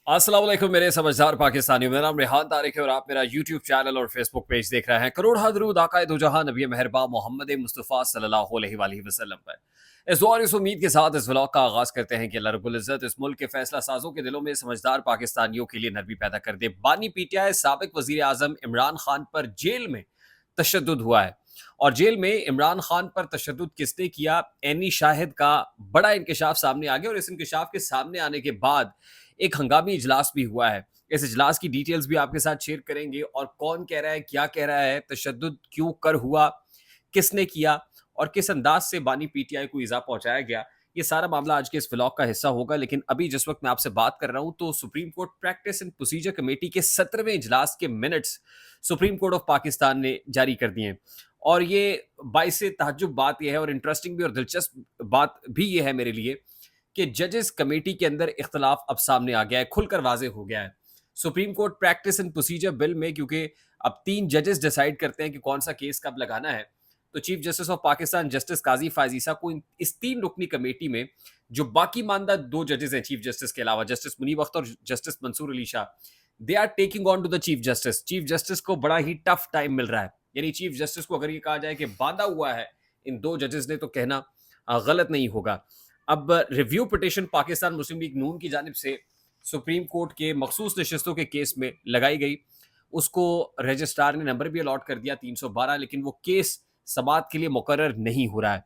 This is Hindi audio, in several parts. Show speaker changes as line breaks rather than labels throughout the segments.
अस्सलाम वालेकुम मेरे समझदार पाकिस्तानियों। मेरा नाम रेहान तारिक है और आप मेरा यूट्यूब चैनल और फेसबुक पेज देख रहे हैं। करोड़ दरूद आकाए दो जहां नबी मेहरबा मोहम्मद मुस्तफ़ा सल्लल्लाहु अलैहि वसल्लम पर। इस दुआ और इस उम्मीद के साथ इस व्लॉग का आगाज़ करते हैं कि अल्लाह रब्बुल इज़्ज़त इस मुल्क के फैसला साजों के दिलों में समझदार पाकिस्तानियों के लिए नरमी पैदा कर दे। बानी पीटीआई साबिक वज़ीर आज़म इमरान खान पर जेल में तशद्दुद हुआ है और जेल में इमरान खान पर तशद्दुद किसने किया, एनी शाहिद का बड़ा इंकशाफ सामने आ गया और इस इंकशाफ के सामने आने के बाद एक हंगामी इजलास भी हुआ है। इस इजलास की डिटेल्स भी आपके साथ शेयर करेंगे और कौन कह रहा है, क्या कह रहा है, तशद्दुद क्यों कर हुआ, किसने किया और किस अंदाज से बानी पीटीआई को इज़ा पहुंचाया गया। ये सारा मामला आज के इस व्लॉग का हिस्सा होगा। लेकिन अभी जिस वक्त मैं आपसे बात कर रहा हूं तो supreme court practice and procedure committee के 17वें इजलास के minutes supreme court of Pakistan ने जारी कर दिए हैं। और ये बाइस ताज्जुब बात यह है और इंटरेस्टिंग भी और दिलचस्प बात भी ये है मेरे लिए कि जजेस कमेटी के अंदर इख्तलाफ अब सामने आ गया है, खुलकर वाजे हो गया है। Supreme court practice and procedure bill में क्योंकि अब 3 जजेस डिसाइड करते हैं कि कौन सा केस कब लगाना है, तो chief justice of Pakistan justice Qazi Faez Isa को इस 3 रुकनी कमेटी में जो बाकी मानदा 2 जजेस हैं चीफ जस्टिस के अलावा, जस्टिस मुनीब अख्तर और justice Mansoor Ali Shah, they are taking on to the chief justice. Chief justice को बड़ा ही टफ टाइम मिल रहा है। यानी चीफ जस्टिस को अगर ये कहा जाए कि बांधा हुआ है इन 2 जजेस ने, तो कहना गलत नहीं होगा। अब रिव्यू पिटिशन पाकिस्तान मुस्लिम लीग नून की जानिब से सुप्रीम कोर्ट के मखसूस नशस्तों के केस में लगाई गई। उसको रजिस्ट्रार ने नंबर भी अलॉट कर दिया 312, लेकिन वो केस समात के लिए मुकर्रर नहीं हो रहा है।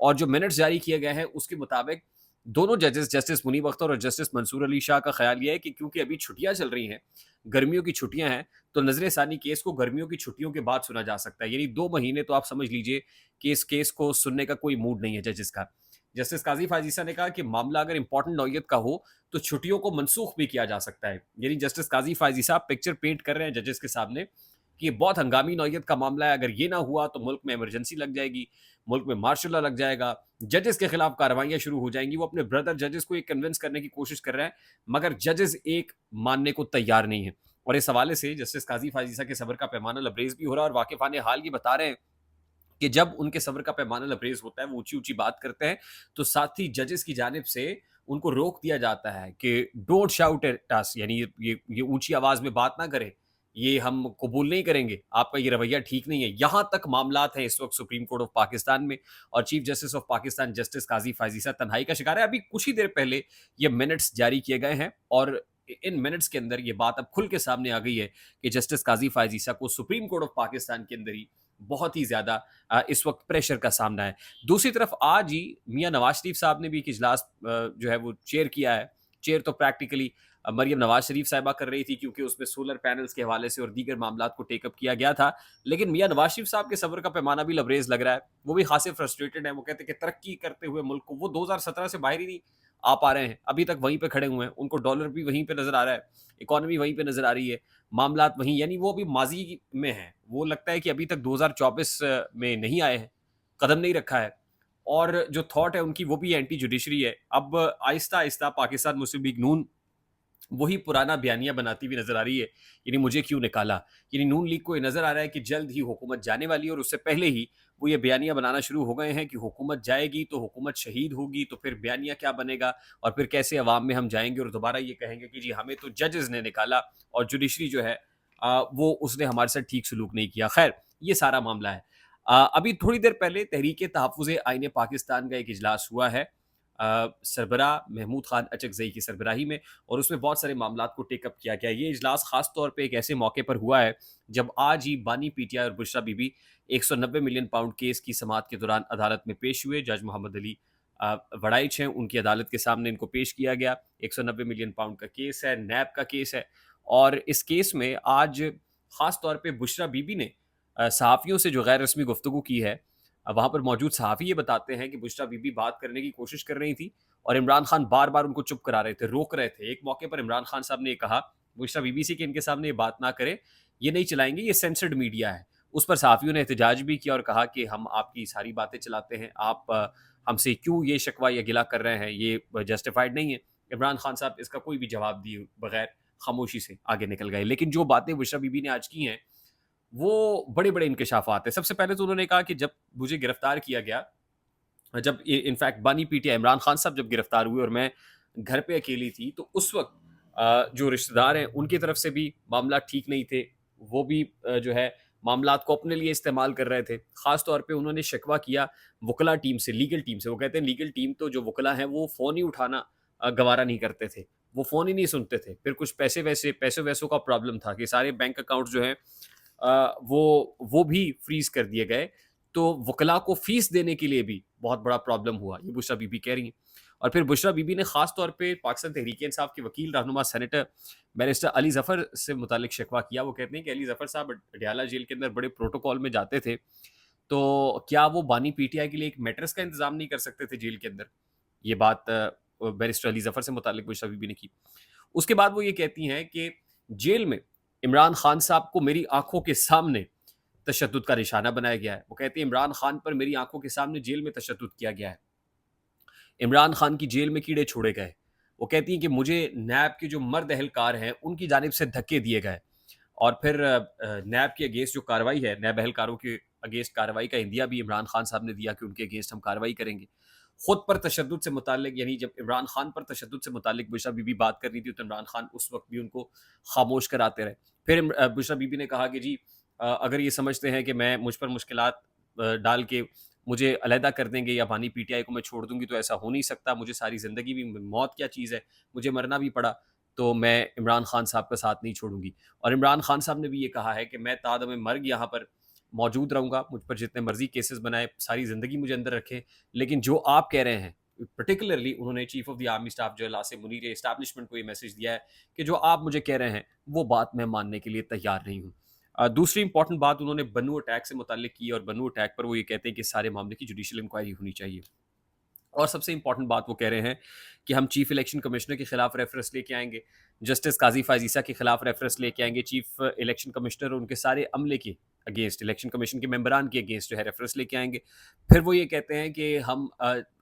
और जो मिनट्स जारी किए गए हैं उसके मुताबिक दोनों जजेस, जस्टिस मुनीब अख्तर और जस्टिस मंसूर अली शाह का ख्याल यह है कि क्योंकि अभी छुट्टियां चल रही हैं, गर्मियों की छुट्टियां हैं, तो नजर सानी केस को गर्मियों की छुट्टियों के बाद सुना जा सकता है। यानी 2 महीने तो आप समझ लीजिए कि इस केस को सुनने का कोई मूड नहीं है जजेस का। जस्टिस काजी फाजीसा ने कहा कि मामला अगर इंपॉर्टेंट नौयत का हो तो छुट्टियों को मनसूख भी किया जा सकता है। यानी जस्टिस काजी फाजीसा पिक्चर पेंट कर रहे हैं जजेस के सामने कि ये बहुत हंगामी नौयत का मामला है। अगर ये ना हुआ तो मुल्क में इमरजेंसी लग जाएगी, मुल्क में मार्शल लॉ लग जाएगा, जजेस के खिलाफ कार्रवाइयां शुरू हो जाएंगी। वो अपने ब्रदर जजेस को एक कन्विंस करने की कोशिश कर रहे हैं, मगर जजेस एक मानने को तैयार नहीं है। और इस हवाले से जस्टिस काजी फाजीसा के सब्र का पैमाना लबरेज भी हो रहा है और वाकिफान हाल ये बता रहे हैं कि जब उनके सब्र का पैमाना लबरेज होता है, वो ऊंची-ऊंची बात करते हैं, तो साथ ही जजेस की जानिब से उनको रोक दिया जाता है कि डोंट शाउट एट अस, यानी ये ऊंची आवाज में बात ना करें, ये हम कबूल नहीं करेंगे, आपका ये रवैया ठीक नहीं है। यहां तक मामलात हैं इस वक्त सुप्रीम कोर्ट ऑफ पाकिस्तान में और chief justice of Pakistan justice Qazi Faez Isa तन्हाई का शिकार है। अभी कुछ ही देर पहले ये मिनट्स जारी किए गए हैं और इन मिनट्स के अंदर ये बात अब खुल के सामने आ गई है कि जस्टिस काजी फाजीसा को सुप्रीम कोर्ट ऑफ पाकिस्तान के अंदर ही बहुत ही ज्यादा इस वक्त प्रेशर का सामना है। दूसरी तरफ आज ही मियां नवाज शरीफ साहब ने भी एक इजलास जो है वो चेयर किया है। चेयर तो प्रैक्टिकली मरियम नवाज शरीफ साहिबा कर रही थी क्योंकि उसमें सोलर पैनल्स के हवाले से और दीगर मामलात को टेकअप किया गया था। लेकिन मियां नवाज शरीफ साहब के सब्र का पैमाना भी लबरेज लग रहा है। वो भी खासे फ्रस्ट्रेटेड है। वो कहते हैं कि तरक्की करते हुए मुल्क को वो 2017 से बाहर ही नहीं आ पा रहे हैं, अभी तक वहीं पे खड़े हुए हैं। उनको डॉलर भी वहीं पे नजर आ रहा है, इकोनॉमी वहीं पे नजर आ रही है, मामलात वहीं, यानी वो अभी माजी में हैं। वो लगता है कि अभी तक 2024 में नहीं आए हैं, कदम नहीं रखा है और जो थॉट है उनकी वो भी एंटी जुडिशरी है। अब आहिस्ता आहिस्ता पाकिस्तान मुस्लिम लीग नून वही पुराना बयानिया बनाती हुई नजर आ रही है, यानी मुझे क्यों निकाला। यानी नून लीग को ये नजर आ रहा है कि जल्द ही हुकूमत जाने वाली है और उससे पहले ही वो ये बयानिया बनाना शुरू हो गए हैं कि हुकूमत जाएगी तो हुकूमत शहीद होगी, तो फिर बयानिया क्या बनेगा और फिर कैसे अवाम में हम जाएंगे और दोबारा ये कहेंगे कि जी हमें तो जजेस ने निकाला और जुडिशरी जो है वो उसने हमारे साथ ठीक सलूक नहीं किया। खैर, ये सारा मामला है। अभी थोड़ी देर पहले तहरीक तहफ़्फ़ुज़ आईन पाकिस्तान का एक इजलास हुआ है सरबरा महमूद खान अचकजई की सरबराही में और उसमें बहुत सारे मामलात को टेकअप किया गया। ये इजलास खास तौर पे एक ऐसे मौके पर हुआ है जब आज ही बानी पीटीआई और Bushra Bibi 190 million pound case की समात के दौरान अदालत में पेश हुए। जज मोहम्मद अली वड़ाइच हैं, उनकी अदालत के सामने इनको पेश किया गया। 190 मिलियन पाउंड का केस है, नैब का केस है और इस केस में आज खास तौर पे बुशरा बीबी ने सहाफ़ियों से जो गैर रस्मी गुफ्तगू की है, वहाँ पर मौजूद सहाफ़ी ये बताते हैं कि बुशरा बीबी बात करने की कोशिश कर रही थी और इमरान खान बार-बार उनको चुप करा रहे थे, रोक रहे थे। एक मौके पर इमरान खान साहब ने ये कहा बुशरा बीबी से कि इनके सामने ये बात ना करें, ये नहीं चलाएँगे, ये सेंसर्ड मीडिया है। उस पर सहाफ़ियों ने एहतजाज भी किया और कहा कि हम आपकी सारी बातें चलाते हैं, आप हमसे क्यों ये शिकवा या गिला कर रहे हैं, ये जस्टिफाइड नहीं है। इमरान खान साहब इसका कोई भी जवाब दिए बगैर खामोशी से आगे निकल गए। लेकिन जो बातें बुशरा बीबी ने आज की हैं वो बड़े-बड़े इंकशाफात हैं। सबसे पहले तो उन्होंने कहा कि जब मुझे गिरफ्तार किया गया, जब इनफैक्ट बानी पीटीआई इमरान खान साहब जब गिरफ्तार हुए और मैं घर पे अकेली थी, तो उस वक़्त जो रिश्तेदार हैं उनकी तरफ से भी मामला ठीक नहीं थे। वो भी जो है मामलात को अपने लिए इस्तेमाल कर रहे थे। ख़ास तौर पे उन्होंने शिकवा किया वुकला टीम से, लीगल टीम से। वो कहते हैं लीगल टीम तो जो वुकला हैं वो फ़ोन ही उठाना गवारा नहीं करते थे। वो फ़ोन ही नहीं सुनते थे। फिर कुछ पैसों-वैसों का प्रॉब्लम था कि सारे बैंक अकाउंट जो हैं वो भी फ्रीज़ कर दिए गए। तो वुकला को फ़ीस देने के लिए भी बहुत बड़ा प्रॉब्लम हुआ, ये बुशरा बीबी कह रही हैं। और फिर बुशरा बीबी ने ख़ास तौर पे पाकिस्तान तहरीक-ए-इंसाफ के वकील रहनुमा सेनेटर बैरिस्टर अली ज़फ़र से मुतालिक शिकवा किया। वो कहते हैं कि अली ज़फ़र साहब अडयाला जेल के अंदर बड़े प्रोटोकॉल में जाते थे, तो क्या वो बानी पीटीआई के लिए एक मैट्रेस का इंतज़ाम नहीं कर सकते थे जेल के अंदर? ये बात बैरिस्टर अली ज़फ़र से मुतालिक बुशरा बीबी ने की। उसके बाद वो ये कहती हैं कि जेल में इमरान खान साहब को मेरी आँखों के सामने तशद्दुद का निशाना बनाया गया है। वो कहती हैं इमरान खान पर मेरी आँखों के सामने जेल में तशद्दुद किया गया है। इमरान खान की जेल में कीड़े छोड़े गए। वो कहती हैं कि मुझे नैब के जो मर्द एहलकार हैं, उनकी जानिब से धक्के दिए गए और फिर नैब के अगेंस्ट जो कार्रवाई है, नैब एहलकारों के अगेंस्ट कार्रवाई का इंदिया भी इमरान खान साहब ने दिया कि उनके अगेंस्ट हम कार्रवाई करेंगे। खुद पर तशद्दुद से मुताल्लिक यानी जब इमरान खान पर तशद्दुद से मुताल्लिक बुशरा बीबी बात कर रही थी, तो इमरान खान उस वक़्त भी उनको खामोश कराते रहे। फिर बुशरा बीबी ने कहा कि जी अगर ये समझते हैं कि मैं मुझ पर मुश्किलात डाल के मुझे अलहदा कर देंगे या बानी पीटीआई को मैं छोड़ दूँगी, तो ऐसा हो नहीं सकता। मुझे सारी ज़िंदगी भी मौत क्या चीज़ है, मुझे मरना भी पड़ा, तो मैं इमरान खान साहब का साथ नहीं छोड़ूँगी। और इमरान खान साहब ने भी ये कहा है कि मैं तादम मर्ग यहाँ पर मौजूद रहूँगा, मुझ पर जितने मर्ज़ी केसेस बनाएँ, सारी ज़िंदगी मुझे अंदर रखें, लेकिन जो आप कह रहे हैं, पर्टिकुलरली उन्होंने chief of the army staff जो है लासिम मुनीर एस्टैब्लिशमेंट को ये मैसेज दिया है कि जो आप मुझे कह रहे हैं, वो बात मैं मानने के लिए तैयार नहीं हूँ। दूसरी इंपॉर्टेंट बात उन्होंने बन्नू अटैक से मुताल्लिक की और बन्नू अटैक पर वो ये कहते हैं कि इस सारे मामले की जुडिशियल इंक्वायरी होनी चाहिए। और सबसे इंपॉर्टेंट बात वो कह रहे हैं कि हम चीफ इलेक्शन कमिश्नर के खिलाफ रेफरेंस लेके आएंगे, जस्टिस काजी फाजीसा के खिलाफ रेफरेंस लेके आएंगे, चीफ इलेक्शन कमिश्नर और उनके सारे अमले के अगेंस्ट, इलेक्शन कमीशन के मेंबरान के अगेंस्ट जो है रेफरेंस लेके आएंगे। फिर वो ये कहते हैं कि हम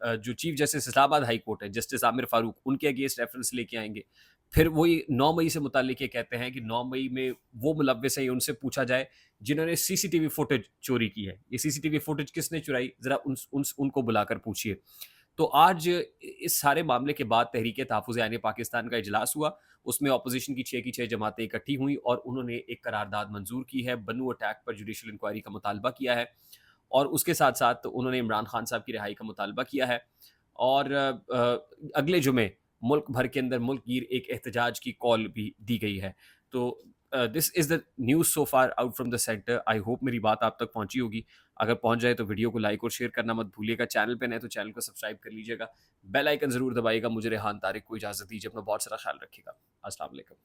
जो chief justice Islamabad high court है, जस्टिस आमिर फारूक, उनके अगेंस्ट रेफरेंस लेके आएंगे। फिर वही 9 मई से मुतालिक ये कहते हैं कि 9 मई में वो मुलव्विस है उनसे पूछा जाए जिन्होंने सीसीटीवी फुटेज चोरी की है। ये सीसीटीवी फुटेज किसने चुराई, जरा उनको बुलाकर पूछिए। तो आज इस सारे मामले के बाद तहरीक तहफ़्फ़ुज़ आईन पाकिस्तान का इजलास हुआ। उसमें अपोजिशन की 6 की 6 जमातें इकट्ठी हुई और उन्होंने एक करारदाद मंजूर की है, बन्नू अटैक पर जुडिशियल इंक्वायरी का मुतालबा किया है और उसके साथ-साथ उन्होंने इमरान खान साहब की रिहाई का मुतालबा किया है और अगले जुमे मुल्क भर के अंदर मुल्कगीर एक एहतजाज की कॉल भी दी गई है। तो this is the news so far out from the centre. I hope मेरी बात आप तक पहुँची होगी। अगर पहुँच जाए तो वीडियो को लाइक और शेयर करना मत भूलिएगा। चैनल पे नए तो चैनल को सब्सक्राइब कर लीजिएगा। बेल आइकन ज़रूर दबाइएगा। मुझे रेहान तारिक को इजाज़त दीजिए। अपना बहुत सारा ख्याल रखिएगा। अस्सलाम वालेकुम।